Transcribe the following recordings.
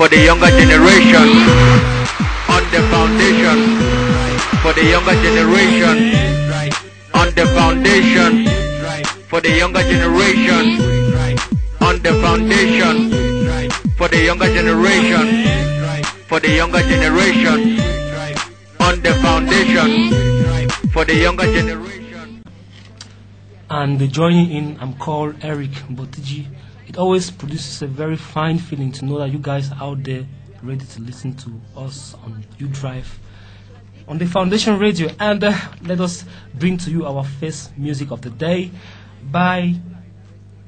for the younger generation. On the foundation for the younger generation. On the foundation for the younger generation. On the foundation for the younger generation. For the younger generation. On the foundation for the younger generation. And joining in, I'm called Eric Botiji. It always produces a very fine feeling to know that you guys are out there ready to listen to us on You Drive on the Foundation Radio. And let us bring to you our first music of the day by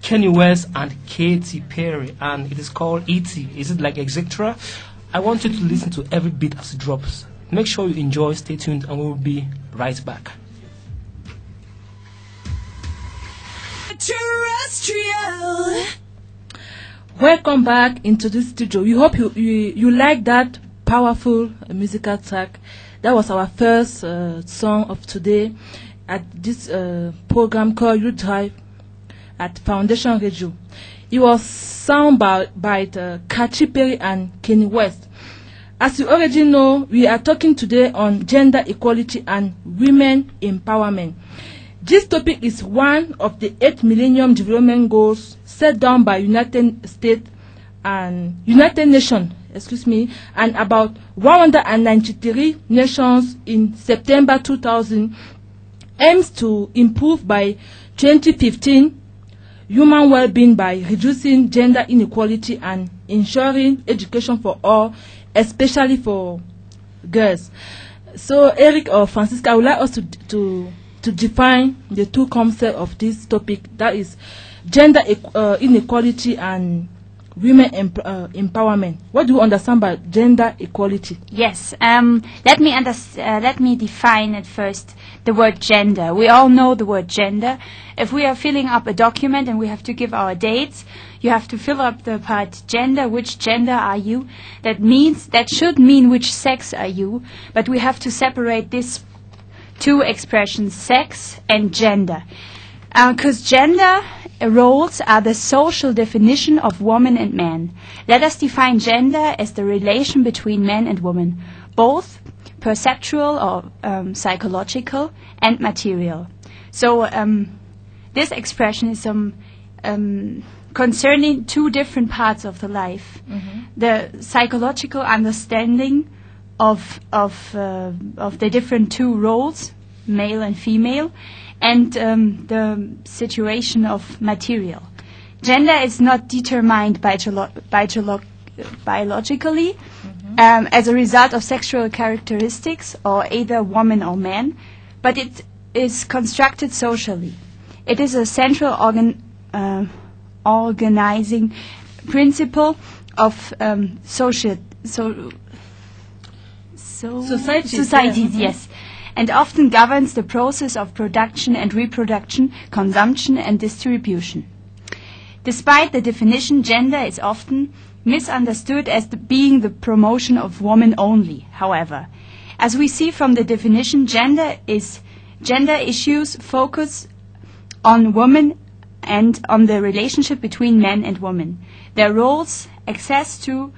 Kenny West and Katy Perry, and it is called E.T. Is it like etc.? I want you to listen to every beat as it drops. Make sure you enjoy, stay tuned, and we'll be right back. Terrestrial. Welcome back into this studio. We hope you like that powerful musical track. That was our first song of today at this program called You Drive at Foundation Radio. It was sung by Katy Perry and Kenny West. As you already know, we are talking today on gender equality and women empowerment. This topic is one of the 8 Millennium Development Goals set down by United Nations, and about 193 nations in September 2000, aims to improve by 2015 human well-being by reducing gender inequality and ensuring education for all, especially for girls. So, Eric or Francisca, I would like us to define the two concepts of this topic, that is gender inequality and women empowerment. What do you understand by gender equality? Yes, let me define at first the word gender. We all know the word gender. If we are filling up a document and we have to give our dates, you have to fill up the part gender. Which gender are you? That should mean which sex are you, but we have to separate these two expressions, sex and gender. Because gender roles are the social definition of woman and man. Let us define gender as the relation between men and women, both perceptual or psychological and material. So this expression is concerning two different parts of the life. Mm-hmm. The psychological understanding of the different two roles, male and female, and the situation of material. Gender is not determined biologically as a result of sexual characteristics or either woman or man, but it is constructed socially. It is a central organizing principle of societies, yes, and often governs the process of production and reproduction, consumption and distribution. Despite the definition, gender is often misunderstood as being the promotion of woman only. However, as we see from the definition, gender issues focus on women and on the relationship between men and women, their roles, access to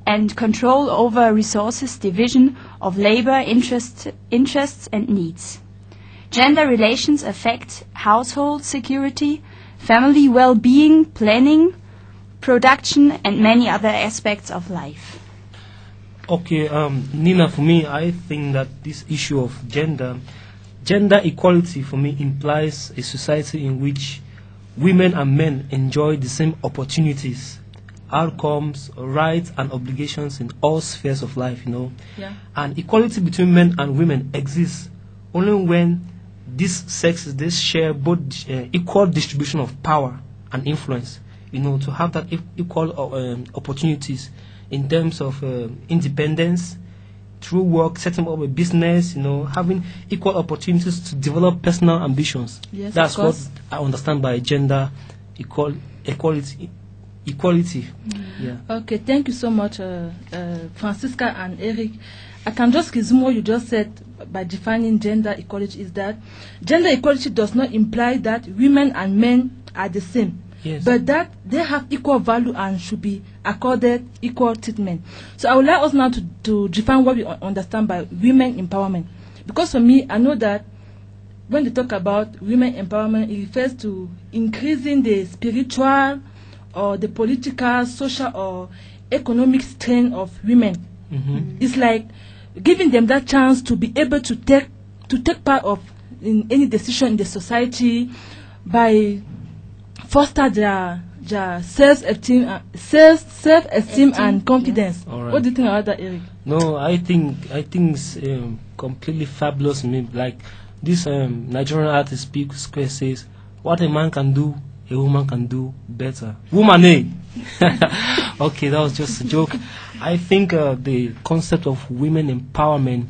and control over resources, division of labor, interests and needs. Gender relations affect household security, family well-being, planning, production, and many other aspects of life. Okay, Nina, for me, I think that this issue of gender equality for me implies a society in which women and men enjoy the same opportunities, outcomes, rights, and obligations in all spheres of life, Yeah. And equality between men and women exists only when these sexes, they share both equal distribution of power and influence, to have that equal opportunities in terms of independence, through work, setting up a business, having equal opportunities to develop personal ambitions. Yes, that's what I understand by gender equality. Yeah. Okay, thank you so much, Francisca and Eric. I can just resume what you just said by defining gender equality, is that gender equality does not imply that women and men are the same, Yes. but that they have equal value and should be accorded equal treatment. So I would like us now to define what we understand by women empowerment. Because for me, I know that when they talk about women empowerment, it refers to increasing the spiritual or the political, social, or economic strength of women. Mm-hmm. It's like giving them that chance to be able to take part of in any decision in the society by foster their self-esteem and confidence. All right. What do you think about that, Eric? No, I think it's completely fabulous to me. Like this Nigerian artist P Square says, "What a man can do, a woman can do better." Woman, eh? Okay, that was just a joke. I think the concept of women empowerment,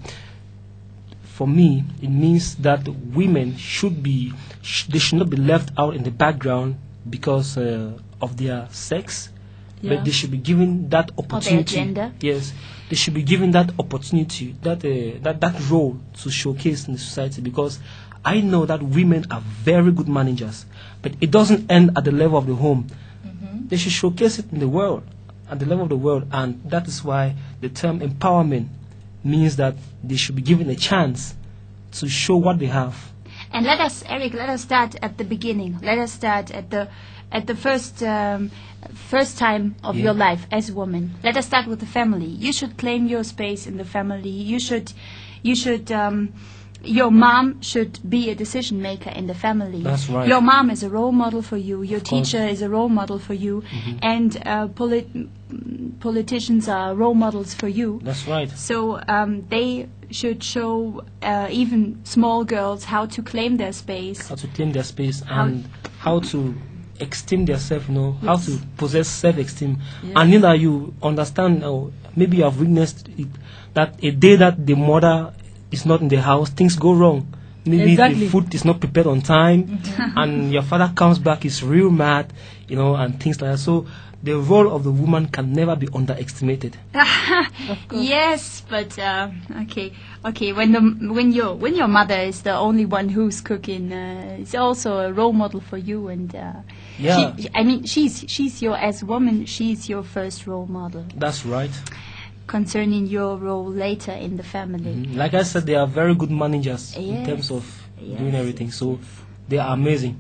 for me, it means that women they should not be left out in the background because of their sex, but they should be given that opportunity. Or their gender. Yes, they should be given that opportunity, that role to showcase in the society. Because I know that women are very good managers, but it doesn't end at the level of the home. Mm-hmm. They should showcase it in the world, at the level of the world, and that is why the term empowerment means that they should be given a chance to show what they have. And let us start at the beginning. Let us start at the first time of your life as a woman. Let us start with the family. You should claim your space in the family. You should your mom should be a decision maker in the family. That's right. Your mom is a role model for you. Your teacher is a role model for you, Mm-hmm. and politicians are role models for you. That's right. So they should show even small girls how to claim their space. How to claim their space and how to esteem themselves, how to possess self-esteem. Yes. And you understand, maybe you have witnessed it, that a day that the mother is not in the house, things go wrong. Maybe Exactly. the food is not prepared on time, and your father comes back, is real mad, and things like that. So the role of the woman can never be underestimated. Of course. Yes, but okay. When your mother is the only one who's cooking, it's also a role model for you, and Yeah. she's your, as a woman, she's your first role model That's right. concerning your role later in the family. Like I said, they are very good managers in Yes. terms of doing Yes, everything. So they are amazing.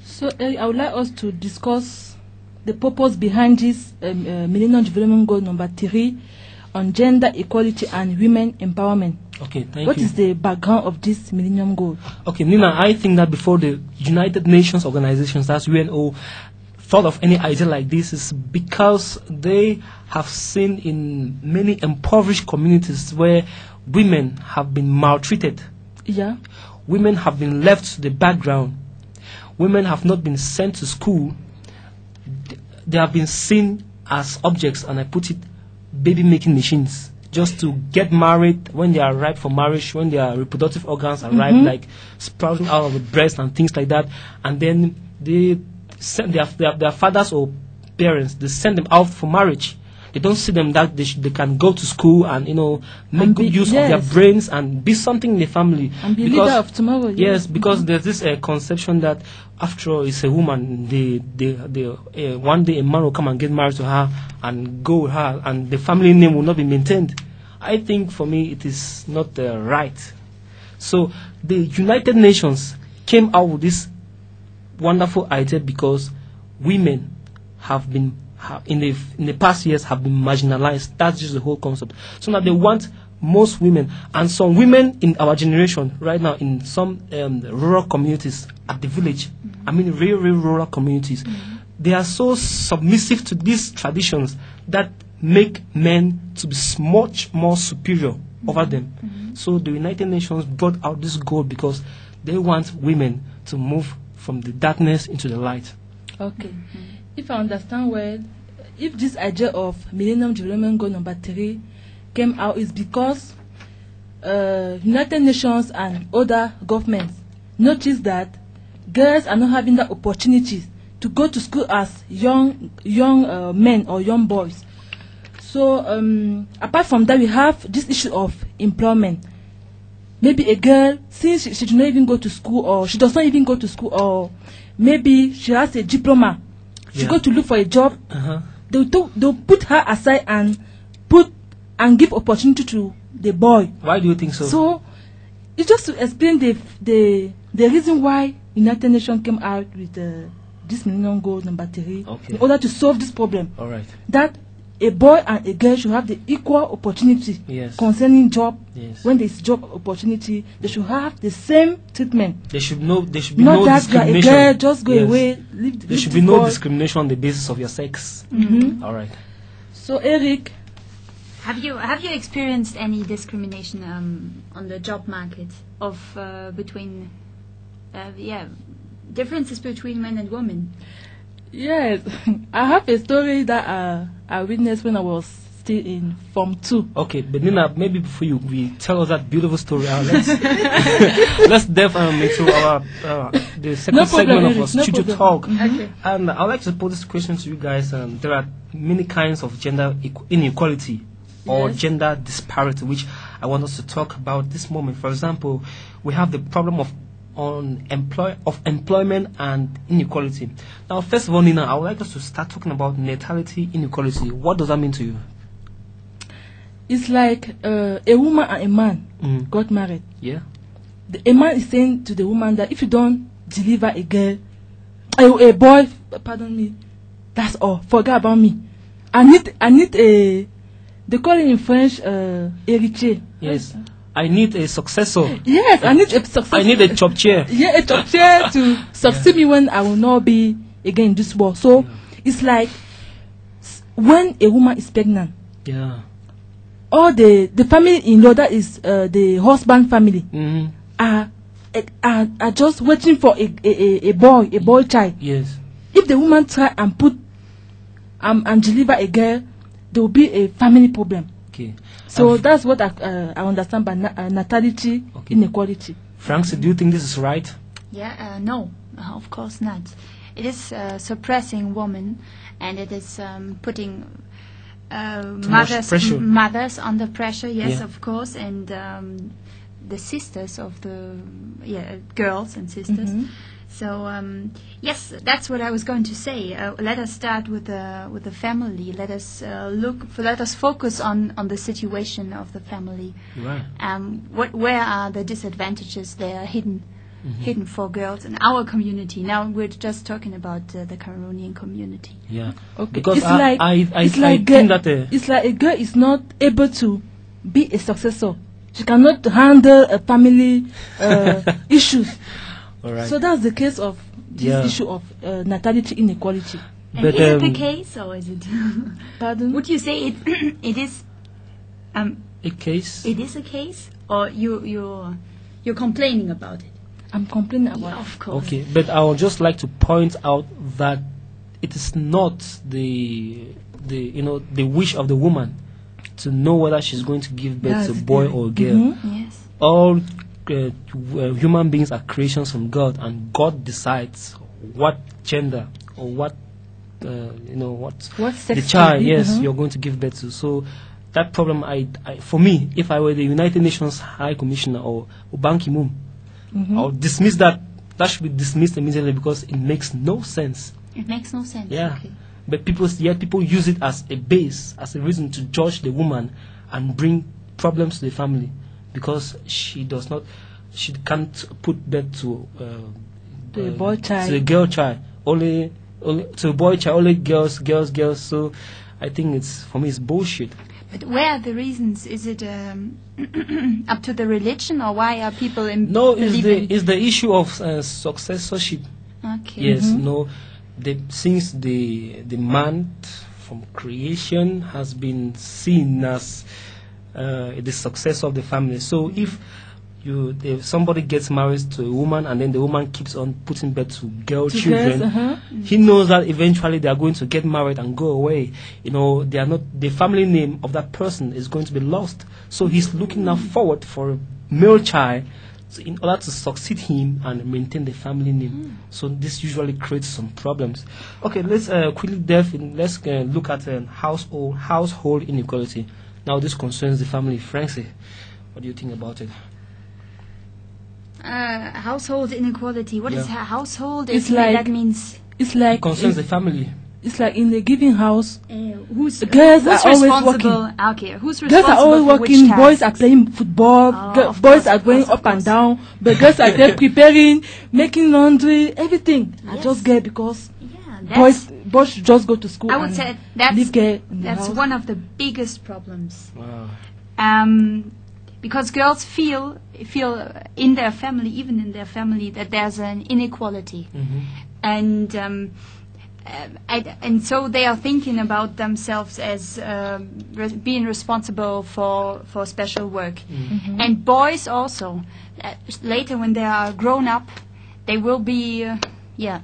So I would like us to discuss the purpose behind this Millennium Development Goal number 3 on gender equality and women empowerment. Okay, thank What you. is the background of this Millennium Goal? Okay, Nina, I think that before the United Nations organizations, that's UNO, thought of any idea like this is because they have seen in many impoverished communities where women have been maltreated. Yeah. Women have been left to the background. Women have not been sent to school. They have been seen as objects, and I put it, baby-making machines, just to get married when they are ripe for marriage, when their reproductive organs are ripe, like sprouting out of the breast and things like that. And then they send their fathers or parents, they send them out for marriage. They don't see them that they can go to school and make And good be- use of yes. their brains and be something in the family. And be Because- leader of tomorrow. Yes, because there's this conception that after all, it's a woman. One day a man will come and get married to her and go with her, and the family name will not be maintained. I think for me it is not right. So the United Nations came out with this wonderful idea because women have been in the past years have been marginalized. That's just the whole concept. So now they want most women, and some women in our generation right now in some rural communities at the village, real rural communities, they are so submissive to these traditions that make men to be much more superior over them. So the United Nations brought out this goal because they want women to move from the darkness into the light. Okay. If I understand well, if this idea of Millennium Development Goal number 3 came out, is because United Nations and other governments noticed that girls are not having the opportunities to go to school as young men or young boys. So apart from that, we have this issue of employment. maybe a girl, since she does not even go to school, or she does not even go to school, or maybe she has a diploma, she go to look for a job. They'll put her aside and give opportunity to the boy. Why do you think so? So it's just to explain the reason why United Nations came out with this Millennium Goal number 3 in order to solve this problem. All right. That a boy and a girl should have the equal opportunity concerning job. Yes. When there's job opportunity, they should have the same treatment. There should be no discrimination. Not that you are a girl, just go away. There should be no discrimination on the basis of your sex. All right. So Eric, have you experienced any discrimination on the job market of between differences between men and women? Yes, I have a story that I witnessed when I was still in Form 2. Okay, but Nina, maybe before we tell us that beautiful story, let's delve into our the second segment of our studio talk. Okay. And I'd like to pose this question to you guys. There are many kinds of gender inequality or gender disparity, which I want us to talk about this moment. For example, we have the problem of employment and inequality. Now, first of all, Nina, I would like us to start talking about natality inequality. What does that mean to you? It's like a woman and a man got married. Yeah. A man is saying to the woman that if you don't deliver a girl, a boy, pardon me, that's all. Forget about me. I need a. They call it in French héritier. Yes. I need a successor. Yes, I need a successor. I need a chop chair. Yeah, a chop chair to succeed me when I will not be again in this world. So it's like when a woman is pregnant. Yeah. All the family in law, that is the husband family, are just waiting for a boy child. Yes. If the woman try and put and deliver a girl, there will be a family problem. Okay. So that's what I understand by natality inequality. Francis, do you think this is right? Yeah, no, of course not. It is suppressing women, and it is putting mothers under pressure. Yes, of course, and the sisters of the girls and sisters. So yes, that's what I was going to say. Let us start with the family. Let us let us focus on the situation of the family. Right. Where are the disadvantages they are hidden for girls in our community? Now we're just talking about the Cameroonian community. Yeah. Okay. Because It's I think that it's like a girl is not able to be a successor. She cannot handle a family issues. All right. So that's the case of this issue of natality inequality. And is it the case, or is it? Pardon? Would you say it is a case? It is a case, or you're complaining about it? I'm complaining about it. Of course. Okay, but I would just like to point out that it is not the wish of the woman to know whether she's going to give birth to a boy or a girl. Yes. All human beings are creations from God, and God decides what gender or what sex the child you're going to give birth to. So that problem, for me, if I were the United Nations High Commissioner or Ban Ki-moon, I'll dismiss that. That should be dismissed immediately because it makes no sense. It makes no sense. Yeah. Okay. But people use it as a base, as a reason to judge the woman and bring problems to the family, because she can't put birth to the boy child, to a girl child, only to a boy child, only girls. So I think it's bullshit. But where are the reasons? Is it up to the religion, or why are people No, it's the issue of successorship. Okay. Yes, since the man from creation has been seen as the successor of the family. So if somebody gets married to a woman and then the woman keeps on putting birth to children, he knows that eventually they are going to get married and go away. They are not, the family name of that person is going to be lost. So he's looking now forward for a male child in order to succeed him and maintain the family name. So this usually creates some problems. Okay, let's quickly delve in. Let's look at household inequality. Now this concerns the family. Francie, what do you think about it? household inequality. What is Yeah. household? It's That means It's like It concerns the family. it's like in a given house. who's Girls are always responsible? Okay, who's Girls responsible are always for which working. task? Boys are playing football. Of Boys course, are of going course, of up and course. down. But girls are there preparing, making laundry, everything. I Yes. just get because Yeah, boys should just go to school. I would and say that's leave girl in the that's house. one of the biggest problems. Wow. Because girls feel in their family, even in their family, that there's an inequality, and so they are thinking about themselves as being responsible for special work. And boys also, later when they are grown up, they will be.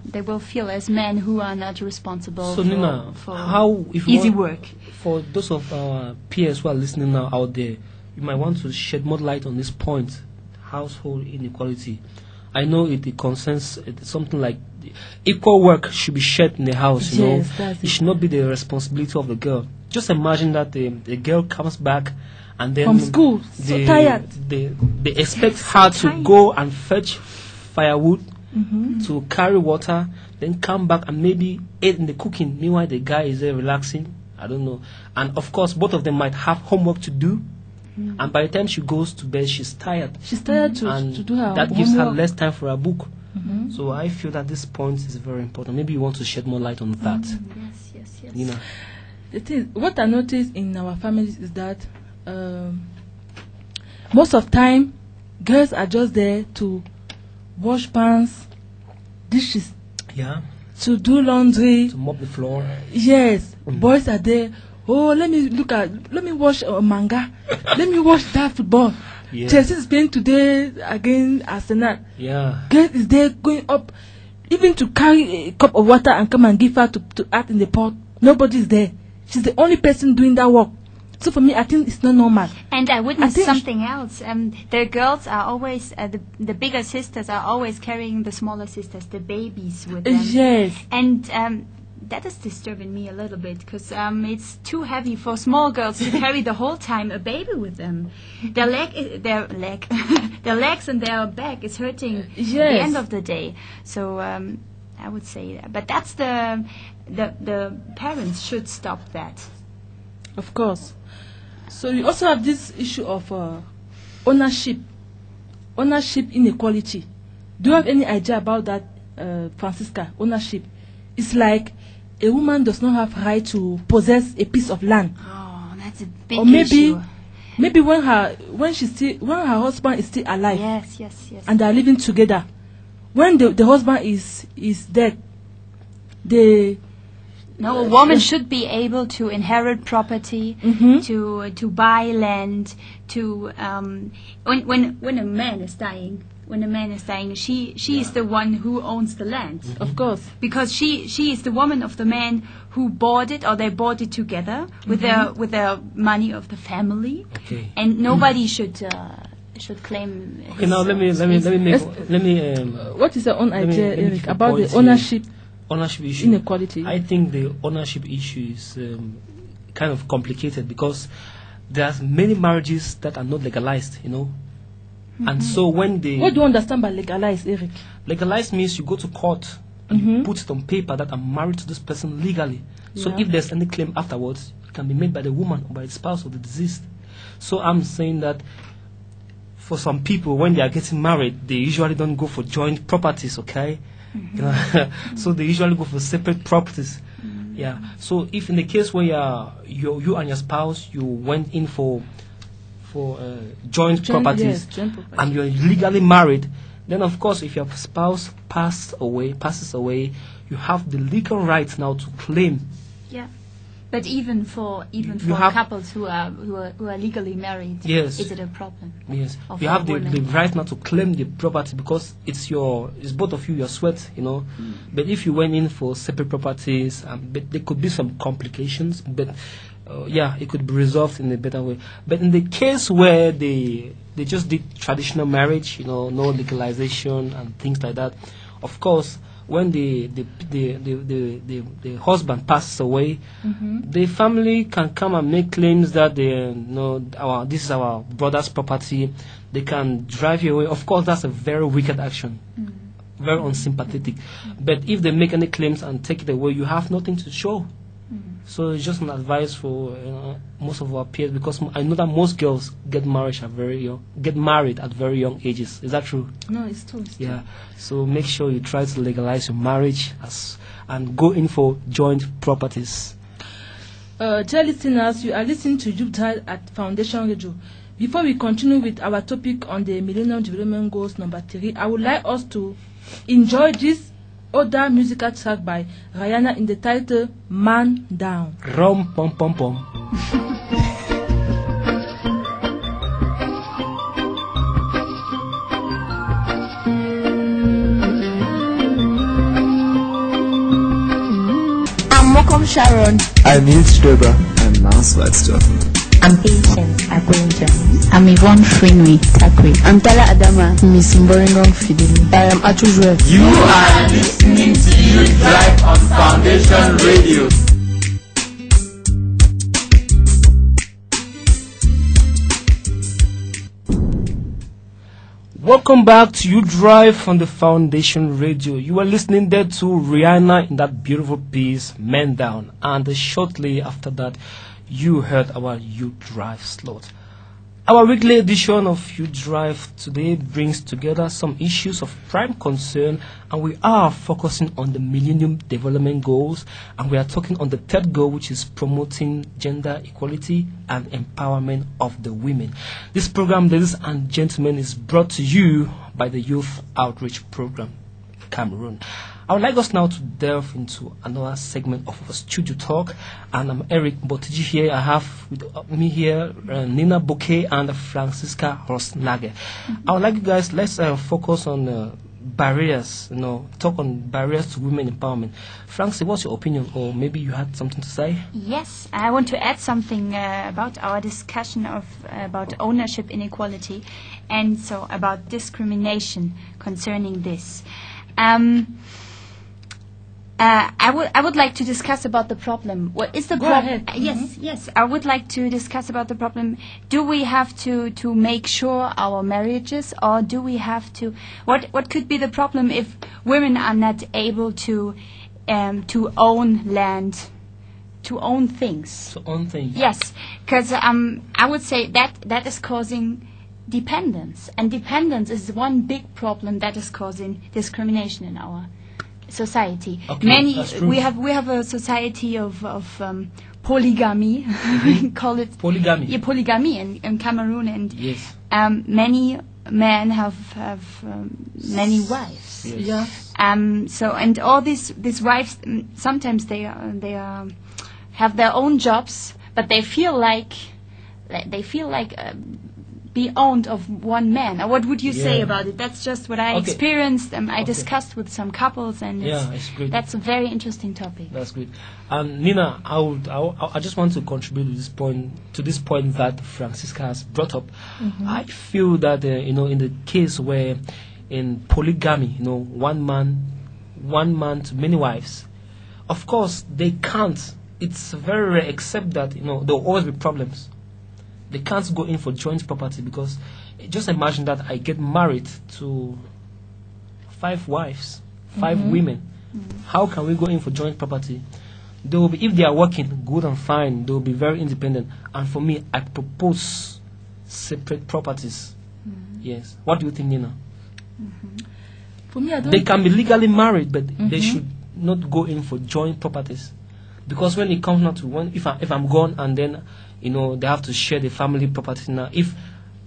They will feel as men who are not responsible So Nina, for how if easy you want- work. For those of our peers who are listening now out there, you might want to shed more light on this point, household inequality. I know it concerns something like equal work should be shared in the house. You Yes, know, that's it it. should not be the responsibility of the girl. Just imagine that the girl comes back and then From school, so tired. They expect her to go and fetch firewood, to carry water, then come back and maybe aid in the cooking. Meanwhile, the guy is there relaxing. I don't know. And of course, both of them might have homework to do. And by the time she goes to bed, she's tired. She's tired And to do her that gives her homework. less time for her book. So I feel that this point is very important. Maybe you want to shed more light on that, Yes. Nina. The thing, what I notice in our families is that most of time girls are just there to wash pans, dishes, Yeah. to do laundry. To mop the floor. Yes, boys are there. Oh, let me watch manga. Let me watch that football. Yeah. Chelsea is playing today against Arsenal. Yeah. Girl is there going up, even to carry a cup of water and come and give her to add in the pot. Nobody is there. She's the only person doing that work. So for me, I think it's not normal. And I witnessed think- something else. The girls are always the bigger sisters are always carrying the smaller sisters, the babies with them. Yes. And that is disturbing me a little bit because it's too heavy for small girls to carry the whole time a baby with them. Their legs and their back is hurting at the Yes. end of the day. So I would say that. But that's the parents should stop that. Of course. So we also have this issue of ownership inequality. Do you have any idea about that, Francisca? Ownership. It's like a woman does not have right to possess a piece of land, Oh, that's a big or maybe issue. when her husband is still alive Yes. and they are living together. When the husband is dead, No, a woman should be able to inherit property, to buy land, to when a man is dying. When a man is dying, she is the one who owns the land, of course. because she is the woman of the man who bought it, or they bought it together with the money of the family, Okay. and nobody should claim. Okay. Now let me What is your own Let me- idea, let me Eric, give a about point the here. ownership issue. inequality? I think the ownership issue is kind of complicated because there's many marriages that are not legalized, you know. And so when they What do you understand by legalize, Eric? legalized means you go to court and you put it on paper that I'm married to this person legally. So Yeah. if there's any claim afterwards, it can be made by the woman or by the spouse of the deceased. So I'm saying that for some people, when they are getting married, they usually don't go for joint properties, okay? You know, so they usually go for separate properties. Yeah. So if in the case where you and your spouse, you went in for joint properties, Yes, joint property. and you're legally married, then of course if your spouse passes away, you have the legal right now to claim. Yeah, but even for have- couples who are legally married, Yes. is it a problem? Yes, Of you have the women. right now to claim the property because it's both of you, your sweat, you know. But if you went in for separate properties, but there could be some complications, but it could be resolved in a better way. But in the case where they just did traditional marriage, you know, no legalization and things like that, of course, when the husband passes away, the family can come and make claims that this is our brother's property. They can drive you away. Of course, that's a very wicked action, very unsympathetic. But if they make any claims and take it away, you have nothing to show. So it's just an advice for most of our peers, because I know that most girls get married at very young ages. Is that true? No, it's true. Yeah. So make sure you try to legalize your marriage and go in for joint properties. Dear listeners, you are listening to Youth Drive at Foundation Radio. Before we continue with our topic on the Millennium Development Goals number 3, I would like us to enjoy this other musical track by Rihanna in the title Man Down. Rum pom pom pom. I'm Mokom Sharon. I'm Nils Stöber. I'm Mars Waldstoffen. I'm Patient Akwenja. I'm Yvonne Frinwi Takwe. I'm Tala Adama. Miss Mboringong Fideli. I am Atujwe. You are listening to Youth Drive on Foundation Radio. Welcome back to You Drive on the Foundation Radio. You are listening there to Rihanna in that beautiful piece, Men Down. And shortly after that, you heard our You Drive slot. Our weekly edition of You Drive today brings together some issues of prime concern, and we are focusing on the Millennium Development Goals, and we are talking on the third goal, which is promoting gender equality and empowerment of the women. This program, ladies and gentlemen, is brought to you by the Youth Outreach Program, Cameroon. I would like us now to delve into another segment of our studio talk, and I'm Eric Botiji here. I have with me here Nina Bouquet and Francisca Rosnage. I would like you guys, let's focus on barriers, talk on barriers to women empowerment. Francie, what's your opinion, or maybe you had something to say? Yes, I want to add something about our discussion about ownership inequality, and so about discrimination concerning this. I would like to discuss about the problem. What is the problem? Yes. I would like to discuss about the problem. Do we have to make sure our marriages, or do we have to? What could be the problem if women are not able to own land, to own things? To own things. Yes, because I would say that is causing dependence, and dependence is one big problem that is causing discrimination in our society. Okay, we have a society of polygamy. We call it polygamy. Yeah, polygamy in Cameroon, and yes, many men have many wives. Yes. Yeah. So, and all these wives, sometimes they have their own jobs, but they feel like be owned of one man. Or what would you say about it? That's just what I experienced. I discussed with some couples, and it's great. That's a very interesting topic. That's great. Nina, I just want to contribute to this point that Francisca has brought up. I feel that in the case where in polygamy, one man to many wives, of course they can't. It's very rare, except that there'll always be problems. They can't go in for joint property, because just imagine that I get married to 5 wives, 5 women. How can we go in for joint property? They will be, if they are working good and fine, they will be very independent. And for me, I propose separate properties. Yes. What do you think, Nina? For me, they can be legally married, but they should not go in for joint properties, because when it comes now to if I'm gone, and then they have to share the family property. Now, if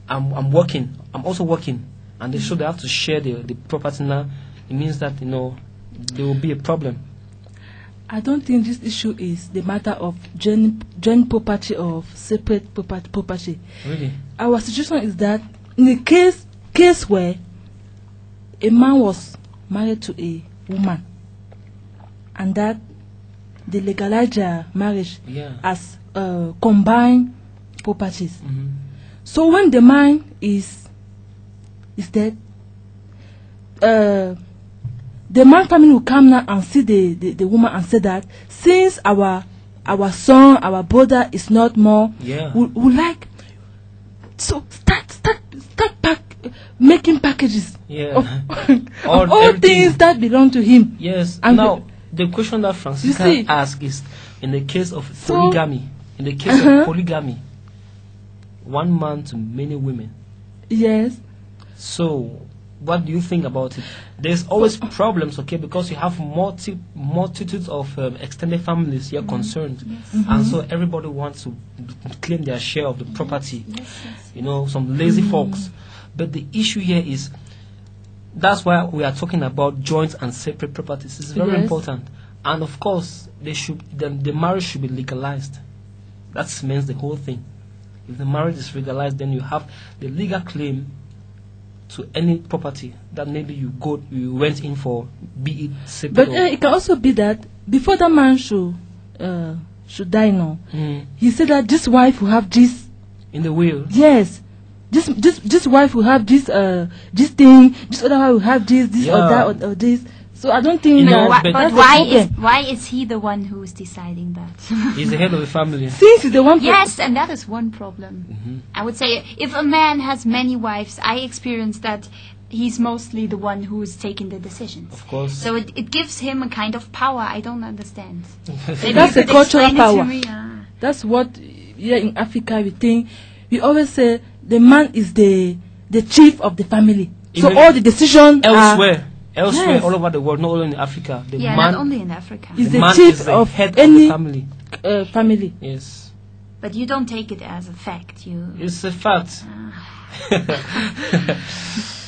I'm working, I'm also working, and they have to share the property now, it means that there will be a problem. I don't think this issue is the matter of joint property or separate property. Really? Our situation is that in the case where a man was married to a woman, and that they legalize their marriage as combined properties. So when the man is dead, the man family will come now and see the woman and say that since our son, our brother is not more, we like, so start making packages of all things that belong to him. Yes. And now the question that Francisca asked is, in the case of polygamy, one man to many women. Yes. So, what do you think about it? There's always problems, okay, because you have multitudes of extended families here concerned, and so everybody wants to claim their share of the property. You know, some lazy folks. But the issue here is, that's why we are talking about joint and separate properties. It's very important, and of course, the marriage should be legalized. That means the whole thing. If the marriage is legalized, then you have the legal claim to any property that maybe you went in for, be it separate. But it can also be that before that man should die now, he said that this wife will have this in the will. Yes, this wife will have this thing. This other wife will have this or that or this. So I don't think that. But why is he the one who is deciding that? He's the head of the family. Since he's the one. Yes, and that is one problem. I would say if a man has many wives, I experience that he's mostly the one who is taking the decisions. Of course. So it gives him a kind of power. I don't understand. That's a cultural power. That's what here in Africa we think. We always say the man is the chief of the family. So all the decisions elsewhere, all over the world, not only in Africa. The man, not only in Africa. Is the chief of head any of the family. Family. Yes. But you don't take it as a fact. It's a fact.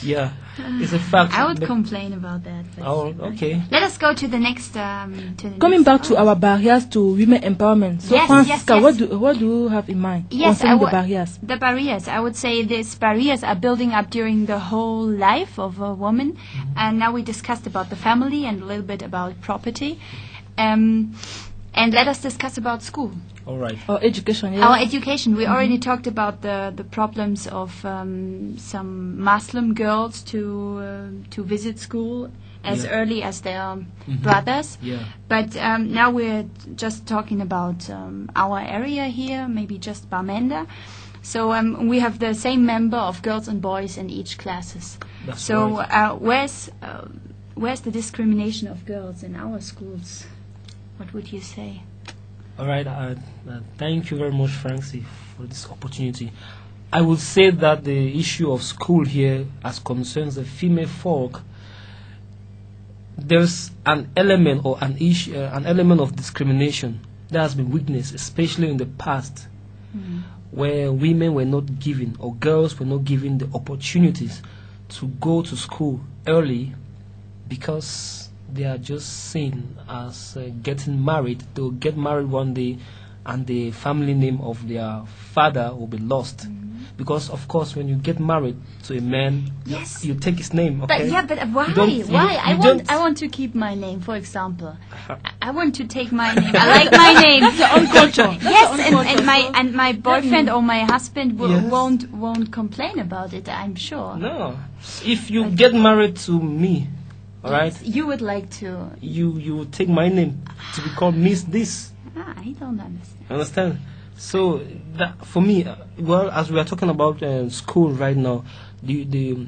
Yeah, it's a fact. I would complain about that. Oh, okay. Let us go to the next. Coming back to our barriers to women empowerment. So, Francisca, what do you have in mind concerning the barriers? The barriers. I would say these barriers are building up during the whole life of a woman. And now we discussed about the family and a little bit about property. And let us discuss about school. All right. Our education. Our education. We already talked about the problems of some Muslim girls to visit school as early as their brothers. Yeah. But now we're just talking about our area here, maybe just Bamenda. So we have the same number of girls and boys in each classes. That's so right. Where's the discrimination of girls in our schools? What would you say? All right. Thank you very much, Francie, for this opportunity. I would say that the issue of school here, as concerns the female folk, there's an element or an issue, an element of discrimination that has been witnessed, especially in the past, where women were not given or girls were not given the opportunities to go to school early because they are just seen as getting married. They'll get married one day and the family name of their father will be lost. Because, of course, when you get married to a man, you take his name, okay? But why? I want to keep my name, for example. I want to take my name. I like my name. It's your own culture. Yes, and my boyfriend or my husband won't complain about it, I'm sure. No. If you get married to me, all right. You would like to. You would take my name to be called Miss This. I don't understand. Understand? So that for me, well, as we are talking about school right now, the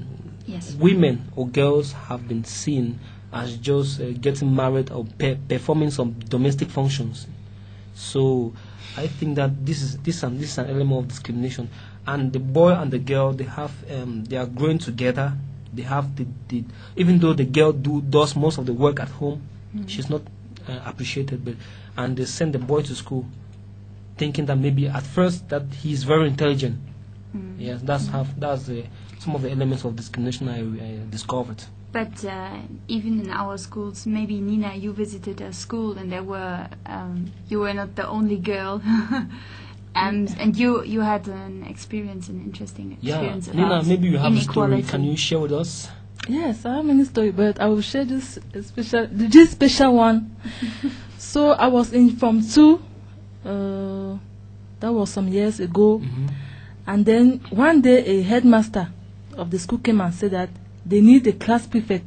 women or girls have been seen as just getting married or performing some domestic functions. So I think that this is an element of discrimination. And the boy and the girl, they are growing together. They have even though the girl does most of the work at home, she's not appreciated. And they send the boy to school, thinking that maybe at first that he's very intelligent. Yes, that's some of the elements of discrimination I discovered. But even in our schools, maybe Nina, you visited a school and there were you were not the only girl. And you had an interesting experience about Nina, maybe you have inequality. a story. Can you share with us? Yes, I have many stories, but I will share this special one. So I was in Form 2. That was some years ago. And then one day a headmaster of the school came and said that they need a class prefect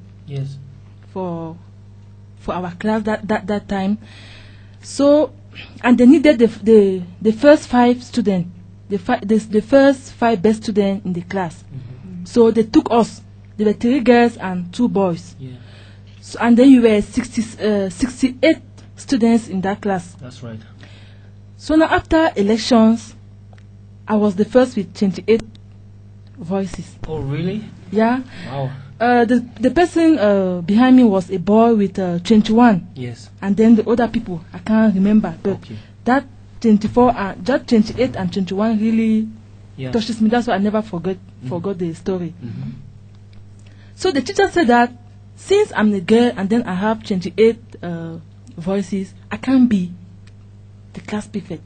for our class that time. So, and they needed the first 5 students, the first 5 best students in the class. So they took us. There were 3 girls and 2 boys. Yeah. So, and then you were 68 students in that class. That's right. So now after elections, I was the first with 28 voices. Oh, really? Yeah. Wow. The person behind me was a boy with 21. Yes. And then the other people, I can't remember. But Okay. that 28 and 21 really touches me. That's why I never forgot the story. Mm-hmm. So the teacher said that since I'm a girl and then I have 28 voices, I can't be the class prefect,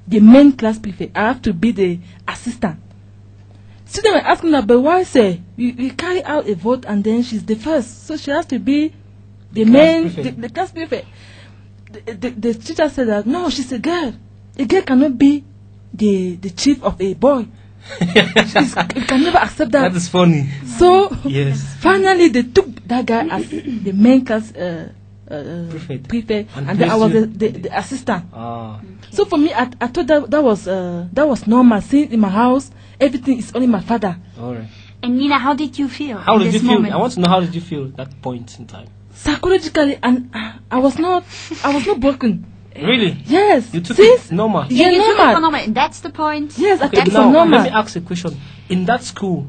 the main class prefect. I have to be the assistant. Students were asking her, but why say we carry out a vote and then she's the first, so she has to be the main, the class prefect. The teacher said that no, she's a girl. A girl cannot be the chief of a boy. You can never accept that. That is funny. So yes. Finally, they took that guy as the main class prefect, and then I was the assistant. Ah. So for me, I thought that was normal. Since in my house, everything is only my father. All right. And Nina, how did you feel? How did you feel? Moment? I want to know, how did you feel at that point in time? Psychologically, and I was not broken. Really? Yes. You took it normal. Yeah, you took it normal. for normal, and that's the point. Yes, I Okay, took it for now normal. let me ask a question. In that school,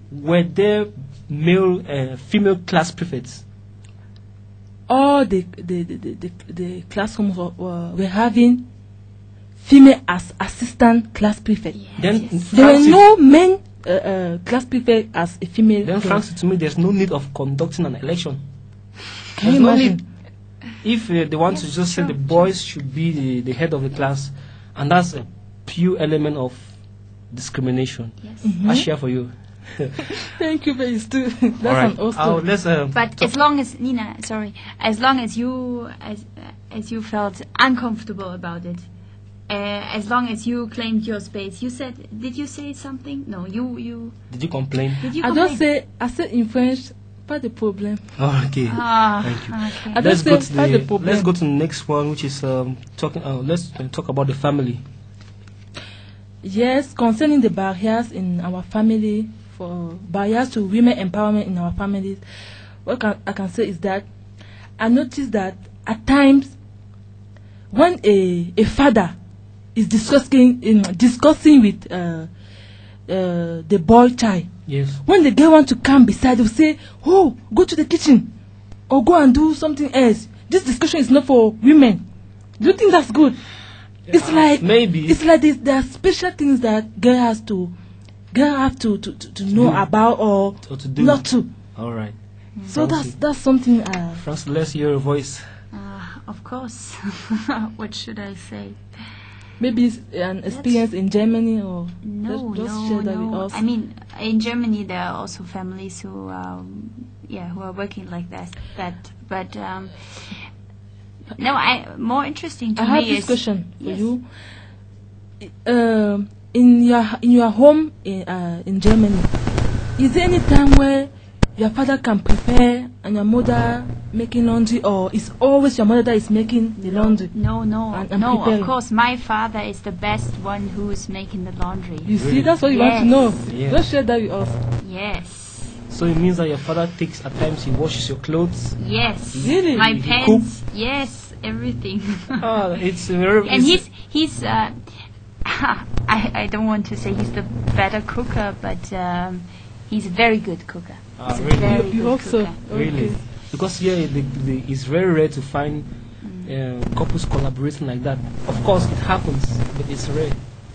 were there female class prefects? All the classrooms were having female as assistant class prefect. Yes. Then There were no men class prefect as a female. Then, Francis, to me, there's no need of conducting an election. Can you There's no imagine? need. If they want to just say the boys should be the head of the class, and that's a pure element of discrimination. Yes. Mm-hmm. I share for you. Thank you, but it's too. That's All right. an awesome. Let's, But as long as Nina, as long as you as you felt uncomfortable about it, as long as you claimed your space, you said, did you say something? No, you. Did you complain? Did you I complain? I said in French, pas de problème. Oh, okay. Thank you. Okay. I Let's don't say pas de problème. let's go to the next one, which is talking. Let's talk about the family. Yes, concerning the barriers in our family, for barriers to women empowerment in our families, what I can say is that I noticed that at times when a father is discussing with the boy child, Yes. when the girl want to come beside, they'll say, "Oh, go to the kitchen, or go and do something else. This discussion is not for women." Do you think that's good? It's like maybe there are special things that girl have to know about or to do. not to. All right. So that's something. Francis, let's hear your voice. Of course. What should I say? Maybe it's an experience in Germany or No, just share that with us. I mean, in Germany there are also families who are working like that. But more interesting to I me have is this question for yes. you. In your home in Germany, is there any time where your father can prepare and your mother making laundry, or is always your mother that is making the laundry? No. And Of course, my father is the best one who is making the laundry. You see, that's what you want to know. Yes. Just share that with us. Yes. So it means that your father takes, at times he washes your clothes. Yes. Really? My He pants. Yes. Everything. It's very. And he's I don't want to say he's the better cooker, but he's a very good cooker. He's a Really? very You good hope so? cooker. Really? Okay. Because here it's very rare to find couples collaborating like that. Of course, it happens, but it's rare.